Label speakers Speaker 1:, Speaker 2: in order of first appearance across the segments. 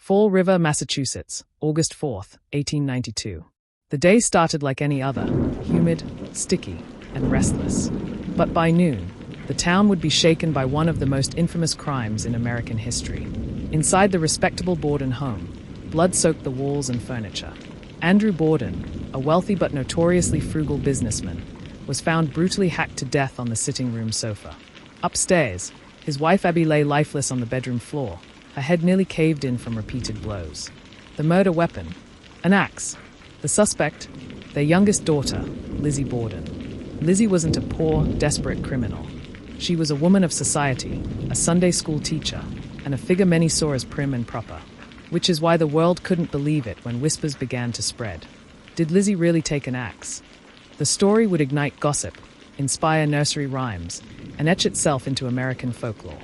Speaker 1: Fall River, Massachusetts, August 4th, 1892. The day started like any other, humid, sticky, and restless. But by noon, the town would be shaken by one of the most infamous crimes in American history. Inside the respectable Borden home, blood soaked the walls and furniture. Andrew Borden, a wealthy but notoriously frugal businessman, was found brutally hacked to death on the sitting room sofa. Upstairs, his wife Abby lay lifeless on the bedroom floor, her head nearly caved in from repeated blows. The murder weapon, an axe. The suspect, their youngest daughter, Lizzie Borden. Lizzie wasn't a poor, desperate criminal. She was a woman of society, a Sunday school teacher, and a figure many saw as prim and proper. Which is why the world couldn't believe it when whispers began to spread. Did Lizzie really take an axe? The story would ignite gossip, inspire nursery rhymes, and etch itself into American folklore.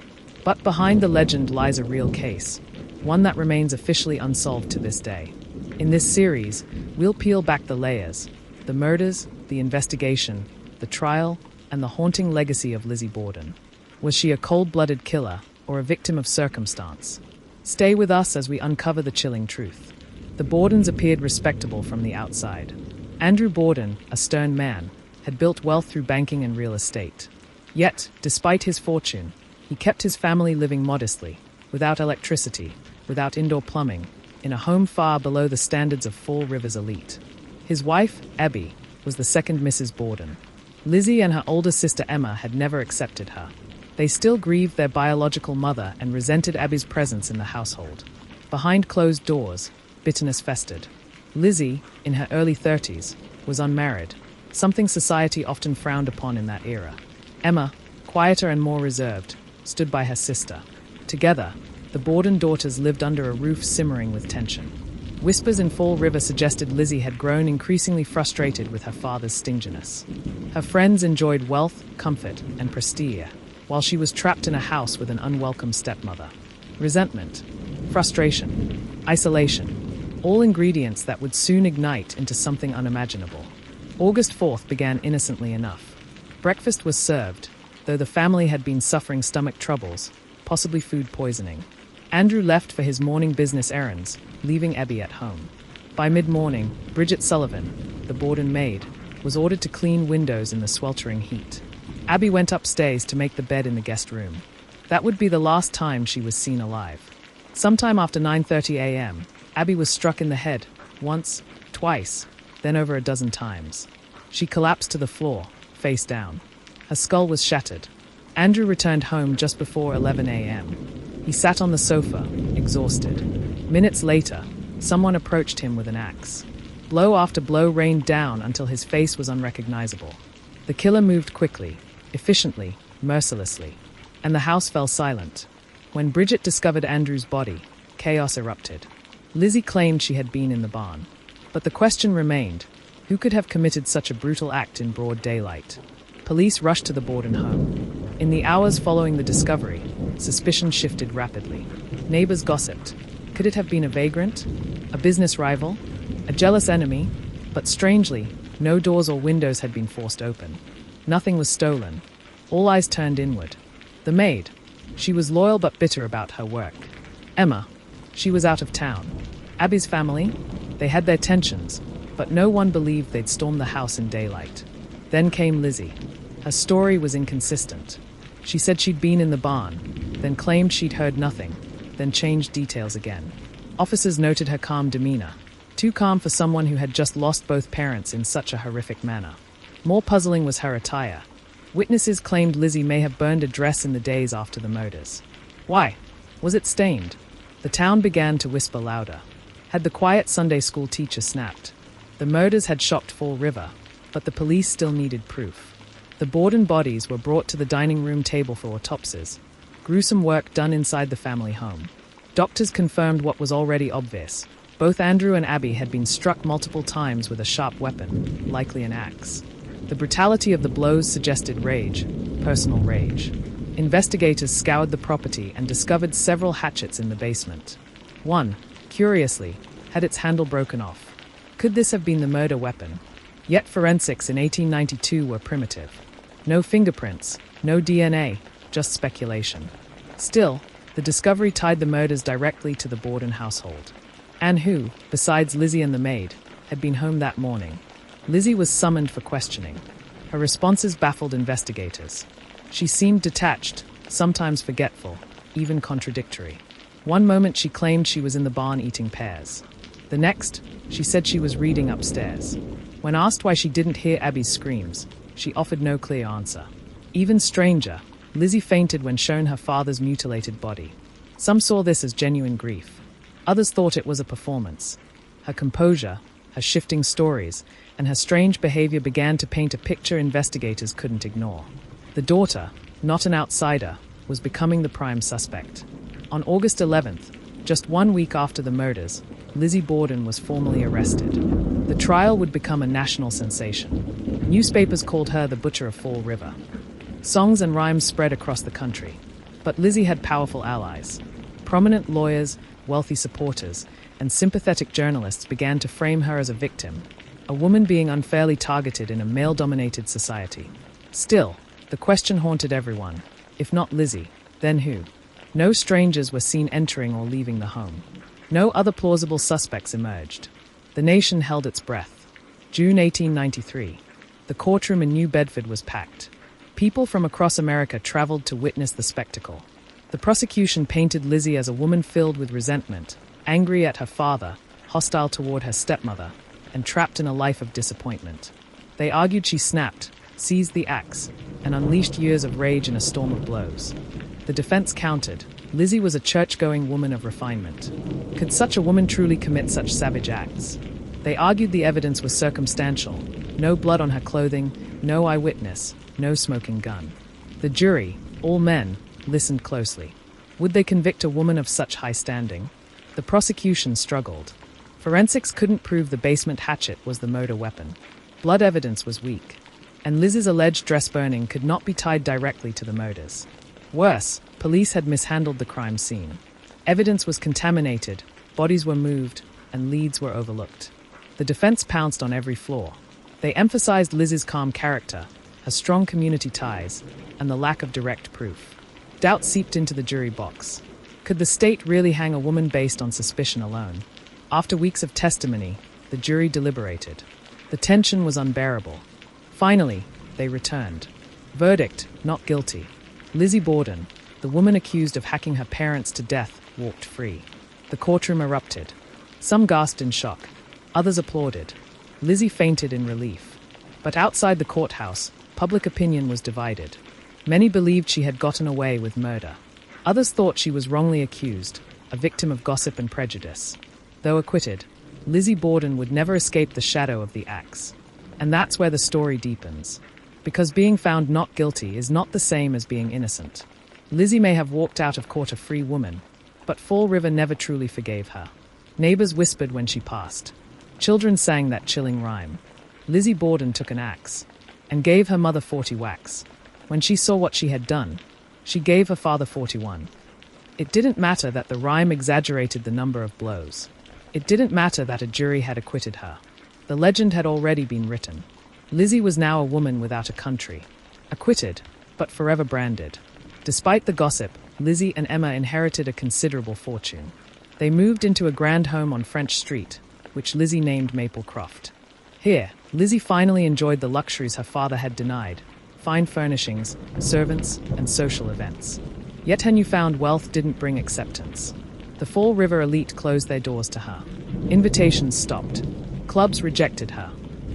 Speaker 1: But behind the legend lies a real case, one that remains officially unsolved to this day. In this series, we'll peel back the layers, the murders, the investigation, the trial, and the haunting legacy of Lizzie Borden. Was she a cold-blooded killer or a victim of circumstance? Stay with us as we uncover the chilling truth. The Bordens appeared respectable from the outside. Andrew Borden, a stern man, had built wealth through banking and real estate. Yet, despite his fortune, he kept his family living modestly, without electricity, without indoor plumbing, in a home far below the standards of Fall River's elite. His wife, Abby, was the second Mrs. Borden. Lizzie and her older sister Emma had never accepted her. They still grieved their biological mother and resented Abby's presence in the household. Behind closed doors, bitterness festered. Lizzie, in her early 30s, was unmarried, something society often frowned upon in that era. Emma, quieter and more reserved, stood by her sister. Together, the Borden daughters lived under a roof simmering with tension. Whispers in Fall River suggested Lizzie had grown increasingly frustrated with her father's stinginess. Her friends enjoyed wealth, comfort, and prestige, while she was trapped in a house with an unwelcome stepmother. Resentment, frustration, isolation, all ingredients that would soon ignite into something unimaginable. August 4th began innocently enough. Breakfast was served, though the family had been suffering stomach troubles, possibly food poisoning. Andrew left for his morning business errands, leaving Abby at home. By mid-morning, Bridget Sullivan, the Borden maid, was ordered to clean windows in the sweltering heat. Abby went upstairs to make the bed in the guest room. That would be the last time she was seen alive. Sometime after 9:30 a.m., Abby was struck in the head, once, twice, then over a dozen times. She collapsed to the floor, face down. Her skull was shattered. Andrew returned home just before 11 a.m. He sat on the sofa, exhausted. Minutes later, someone approached him with an axe. Blow after blow rained down until his face was unrecognizable. The killer moved quickly, efficiently, mercilessly, and the house fell silent. When Bridget discovered Andrew's body, chaos erupted. Lizzie claimed she had been in the barn. But the question remained, who could have committed such a brutal act in broad daylight? Police rushed to the Borden home. In the hours following the discovery, suspicion shifted rapidly. Neighbors gossiped. Could it have been a vagrant? A business rival? A jealous enemy? But strangely, no doors or windows had been forced open. Nothing was stolen. All eyes turned inward. The maid. She was loyal but bitter about her work. Emma. She was out of town. Abby's family. They had their tensions, but no one believed they'd storm the house in daylight. Then came Lizzie. Her story was inconsistent. She said she'd been in the barn, then claimed she'd heard nothing, then changed details again. Officers noted her calm demeanor, too calm for someone who had just lost both parents in such a horrific manner. More puzzling was her attire. Witnesses claimed Lizzie may have burned a dress in the days after the murders. Why? Was it stained? The town began to whisper louder. Had the quiet Sunday school teacher snapped? The murders had shocked Fall River, but the police still needed proof. The Borden bodies were brought to the dining room table for autopsies. Gruesome work done inside the family home. Doctors confirmed what was already obvious. Both Andrew and Abby had been struck multiple times with a sharp weapon, likely an axe. The brutality of the blows suggested rage, personal rage. Investigators scoured the property and discovered several hatchets in the basement. One, curiously, had its handle broken off. Could this have been the murder weapon? Yet forensics in 1892 were primitive. No fingerprints, no DNA, just speculation. Still, The discovery tied the murders directly to the Borden household. And who, besides Lizzie and the maid, had been home that morning? Lizzie was summoned for questioning. Her responses baffled investigators. She seemed detached, sometimes forgetful, even contradictory. One moment she claimed she was in the barn eating pears. The next, she said she was reading upstairs. When asked why she didn't hear Abby's screams, she offered no clear answer. Even stranger, Lizzie fainted when shown her father's mutilated body. Some saw this as genuine grief. Others thought it was a performance. Her composure, her shifting stories, and her strange behavior began to paint a picture investigators couldn't ignore. The daughter, not an outsider, was becoming the prime suspect. On August 11th, just 1 week after the murders, Lizzie Borden was formally arrested. The trial would become a national sensation. Newspapers called her the Butcher of Fall River. Songs and rhymes spread across the country. But Lizzie had powerful allies. Prominent lawyers, wealthy supporters, and sympathetic journalists began to frame her as a victim, a woman being unfairly targeted in a male-dominated society. Still, the question haunted everyone. If not Lizzie, then who? No strangers were seen entering or leaving the home. No other plausible suspects emerged. The nation held its breath. June 1893. The courtroom in New Bedford was packed. People from across America traveled to witness the spectacle. The prosecution painted Lizzie as a woman filled with resentment, angry at her father, hostile toward her stepmother, and trapped in a life of disappointment. They argued she snapped, seized the axe, and unleashed years of rage in a storm of blows. The defense countered. Lizzie was a church-going woman of refinement. Could such a woman truly commit such savage acts? They argued the evidence was circumstantial. No blood on her clothing, no eyewitness, no smoking gun. The jury, all men, listened closely. Would they convict a woman of such high standing? The prosecution struggled. Forensics couldn't prove the basement hatchet was the murder weapon. Blood evidence was weak. And Liz's alleged dress burning could not be tied directly to the murders. Worse, police had mishandled the crime scene. Evidence was contaminated, bodies were moved, and leads were overlooked. The defense pounced on every flaw. They emphasized Liz's calm character, her strong community ties, and the lack of direct proof. Doubt seeped into the jury box. Could the state really hang a woman based on suspicion alone? After weeks of testimony, the jury deliberated. The tension was unbearable. Finally, they returned. Verdict, not guilty. Lizzie Borden, the woman accused of hacking her parents to death, walked free. The courtroom erupted. Some gasped in shock. Others applauded. Lizzie fainted in relief. But outside the courthouse, public opinion was divided. Many believed she had gotten away with murder. Others thought she was wrongly accused, a victim of gossip and prejudice. Though acquitted, Lizzie Borden would never escape the shadow of the axe. And that's where the story deepens. Because being found not guilty is not the same as being innocent. Lizzie may have walked out of court a free woman, but Fall River never truly forgave her. Neighbors whispered when she passed. Children sang that chilling rhyme. Lizzie Borden took an axe and gave her mother 40 whacks. When she saw what she had done, she gave her father 41. It didn't matter that the rhyme exaggerated the number of blows. It didn't matter that a jury had acquitted her. The legend had already been written. Lizzie was now a woman without a country. Acquitted, but forever branded. Despite the gossip, Lizzie and Emma inherited a considerable fortune. They moved into a grand home on French Street, which Lizzie named Maplecroft. Here, Lizzie finally enjoyed the luxuries her father had denied: fine furnishings, servants, and social events. Yet her newfound wealth didn't bring acceptance. The Fall River elite closed their doors to her. Invitations stopped. Clubs rejected her.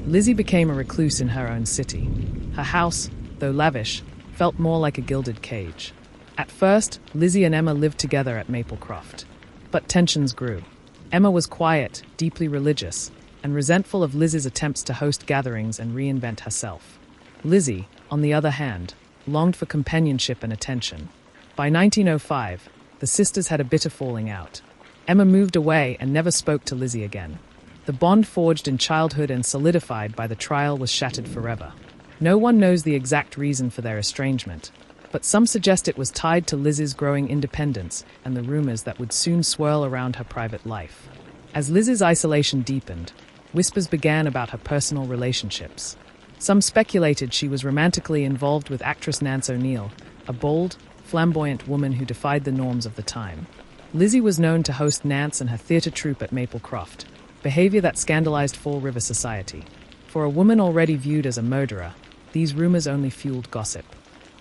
Speaker 1: Lizzie became a recluse in her own city. Her house, though lavish, felt more like a gilded cage. At first, Lizzie and Emma lived together at Maplecroft. But tensions grew. Emma was quiet, deeply religious, and resentful of Lizzie's attempts to host gatherings and reinvent herself. Lizzie, on the other hand, longed for companionship and attention. By 1905, the sisters had a bitter falling out. Emma moved away and never spoke to Lizzie again. The bond forged in childhood and solidified by the trial was shattered forever. No one knows the exact reason for their estrangement, but some suggest it was tied to Lizzie's growing independence and the rumors that would soon swirl around her private life. As Lizzie's isolation deepened, whispers began about her personal relationships. Some speculated she was romantically involved with actress Nance O'Neill, a bold, flamboyant woman who defied the norms of the time. Lizzie was known to host Nance and her theatre troupe at Maplecroft, behavior that scandalized Fall River society. For a woman already viewed as a murderer, these rumors only fueled gossip.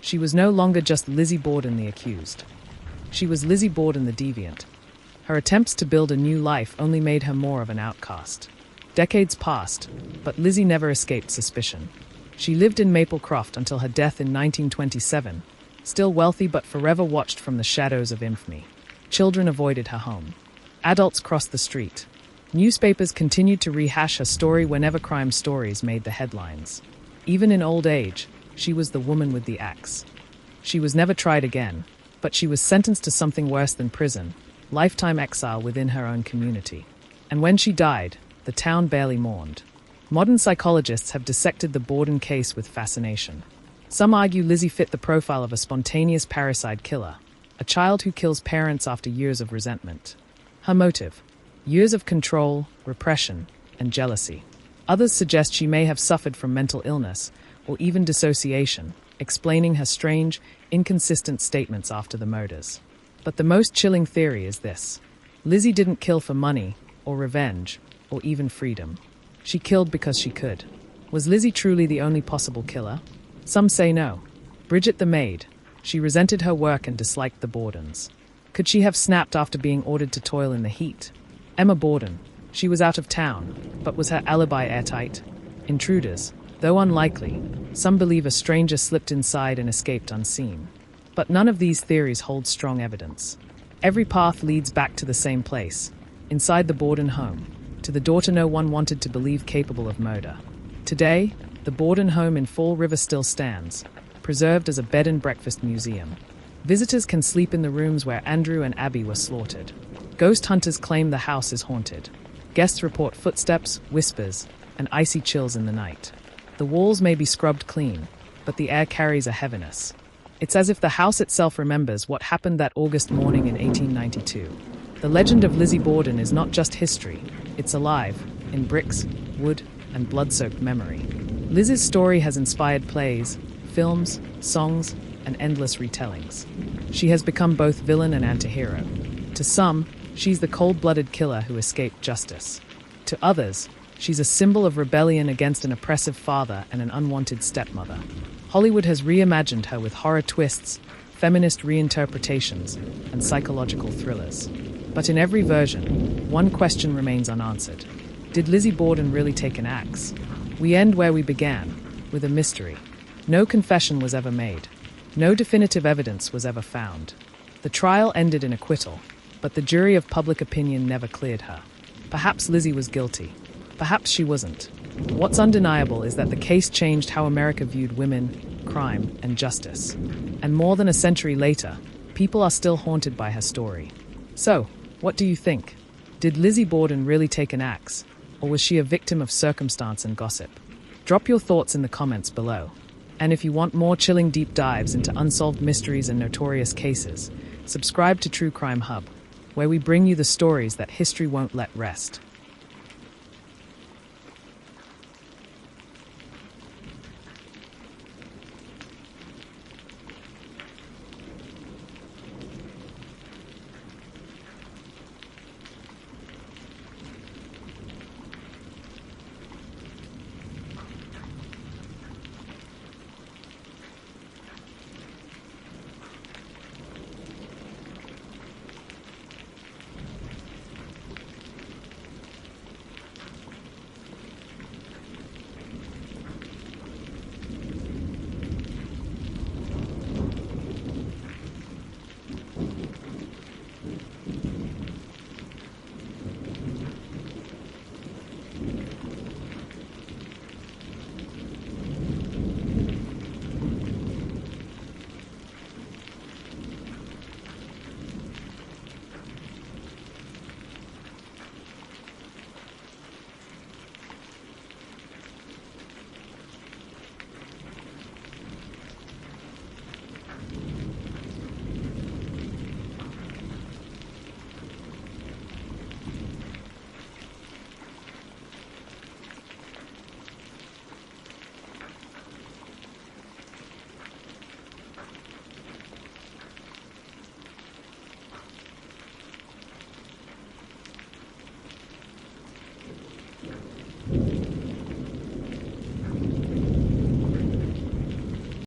Speaker 1: She was no longer just Lizzie Borden the accused. She was Lizzie Borden the deviant. Her attempts to build a new life only made her more of an outcast. Decades passed, but Lizzie never escaped suspicion. She lived in Maplecroft until her death in 1927, still wealthy but forever watched from the shadows of infamy. Children avoided her home. Adults crossed the street. Newspapers continued to rehash her story whenever crime stories made the headlines. Even in old age, she was the woman with the axe. She was never tried again, but she was sentenced to something worse than prison, lifetime exile within her own community. And when she died, the town barely mourned. Modern psychologists have dissected the Borden case with fascination. Some argue Lizzie fit the profile of a spontaneous parricide killer, a child who kills parents after years of resentment. Her motive: years of control, repression, and jealousy. Others suggest she may have suffered from mental illness or even dissociation, explaining her strange, inconsistent statements after the murders. But the most chilling theory is this: Lizzie didn't kill for money, or revenge, or even freedom. She killed because she could. Was Lizzie truly the only possible killer? Some say no. Bridget the maid. She resented her work and disliked the Bordens. Could she have snapped after being ordered to toil in the heat? Emma Borden. She was out of town, but was her alibi airtight? Intruders. Though unlikely, some believe a stranger slipped inside and escaped unseen. But none of these theories hold strong evidence. Every path leads back to the same place, inside the Borden home, to the daughter no one wanted to believe capable of murder. Today, the Borden home in Fall River still stands, preserved as a bed and breakfast museum. Visitors can sleep in the rooms where Andrew and Abby were slaughtered. Ghost hunters claim the house is haunted. Guests report footsteps, whispers, and icy chills in the night. The walls may be scrubbed clean, but the air carries a heaviness. It's as if the house itself remembers what happened that August morning in 1892. The legend of Lizzie Borden is not just history, it's alive, in bricks, wood, and blood-soaked memory. Liz's story has inspired plays, films, songs, and endless retellings. She has become both villain and anti-hero. To some, she's the cold-blooded killer who escaped justice. To others, she's a symbol of rebellion against an oppressive father and an unwanted stepmother. Hollywood has reimagined her with horror twists, feminist reinterpretations, and psychological thrillers. But in every version, one question remains unanswered. Did Lizzie Borden really take an axe? We end where we began, with a mystery. No confession was ever made. No definitive evidence was ever found. The trial ended in acquittal, but the jury of public opinion never cleared her. Perhaps Lizzie was guilty. Perhaps she wasn't. What's undeniable is that the case changed how America viewed women, crime, and justice. And more than a century later, people are still haunted by her story. So, what do you think? Did Lizzie Borden really take an axe, or was she a victim of circumstance and gossip? Drop your thoughts in the comments below. And if you want more chilling deep dives into unsolved mysteries and notorious cases, subscribe to True Crime Hub, where we bring you the stories that history won't let rest.